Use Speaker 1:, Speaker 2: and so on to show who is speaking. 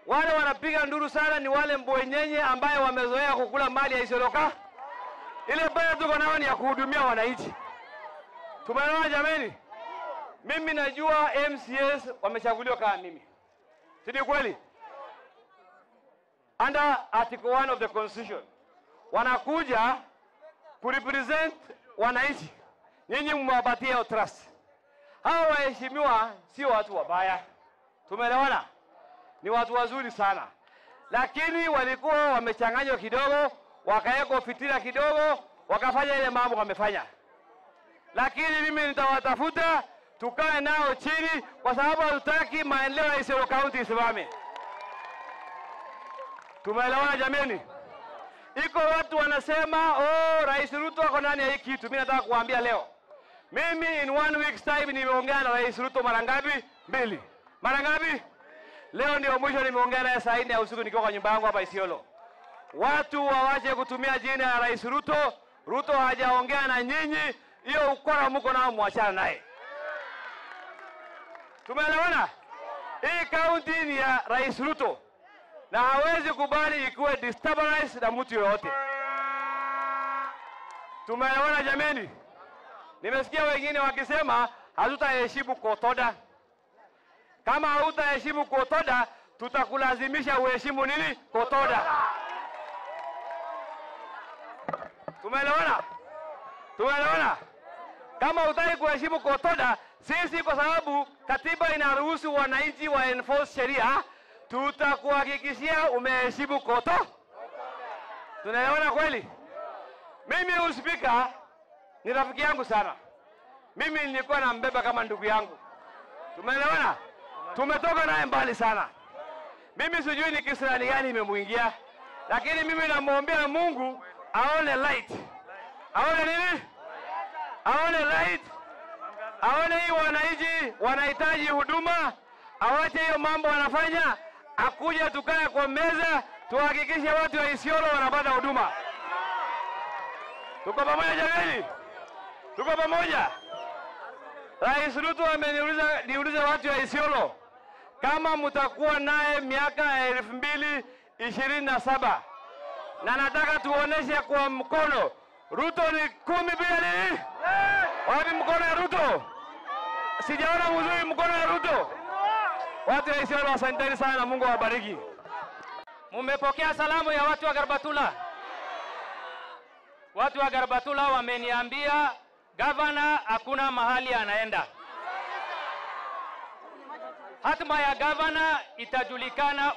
Speaker 1: Wale wanapiga nduru sana ni wale mbwenyenye ambaye wamezoea kukula mali ya Isiolo. Ile baya tuko nao ni ya kuhudumia wananchi. Tumeelewana jameni? Mimi najua MCS wamechaguliwa kama mimi. Si kweli? Under Article 1 of the Constitution. Wanakuja kurepresent wananchi. Nyinyi mwapatie trust. Hao waheshimiwa sio watu wabaya. Tumeelewana? Ni watu wazuri sana. Lakini walikuwa wamechanganywa kidogo, wakaweka fitina kidogo, wakafanya ile mambo wamefanya. Lakini mimi nitawatafuta tukae nao chini kwa sababu hatutaki maendeleo ya Isiolo County isimame. Tumeelewana jameni? Iko watu wanasema, Rais Ruto ako ndani ya hii kitu. Mimi nataka kuambia leo. Mimi in 1 week's time nimeongea na Rais Ruto mara ngapi? 2. Mara ngapi? Leo ndio mwisho nimeongea naye saa 4 ya usiku nikiwa kwa nyumba yangu hapa Isiolo. Watu waache kutumia jina ya Rais Ruto. Ruto hajaongea na nyinyi, hiyo ukora mko nao muachana naye. Tumeelewana? Hii county ni ya Rais Ruto. Na hawezi kubali ikuwe destabilized na mtu yoyote. Tumeelewana jameni? Nimesikia wengine wakisema hatutaheshimu kotoda. Kama hautaheshimu kotoda, tutakulazimisha uheshimu nini? Kotoda. Tumeelewana? Tumeelewana? Kama hutaki kuheshimu kotoda, sisi kwa sababu katiba inaruhusu wananchi wa enforce sheria, tutakuhakikishia umeheshimu koto. Tunaelewana kweli? Mimi uspika ni rafiki yangu sana. Mimi nilikuwa nambeba kama ndugu yangu. Tumeelewana? Tumetoka naye mbali sana. Mimi sijui ni kisirani gani imemuingia, lakini mimi namuombea Mungu aone light. Aone nini? Aone light. Aone hii wananchi wanahitaji huduma, awache hiyo mambo wanafanya, akuja tukae kwa meza tuhakikishe watu wa Isiolo wanapata huduma. Tuko pamoja jamani? Tuko pamoja? Rais Ruto ameniuliza watu wa Isiolo kama mtakuwa naye miaka 2027. Na nataka tuoneshe kwa mkono Ruto ni 10 bila nini? Wapi mkono ya Ruto? Sijaona mzuri mkono ya Ruto. Watu wa Isiolo asanteni sana, Mungu awabariki.
Speaker 2: Mumepokea salamu ya watu wa Garbatula. Watu wa Garbatula wameniambia gavana hakuna mahali anaenda. Hatima ya gavana itajulikana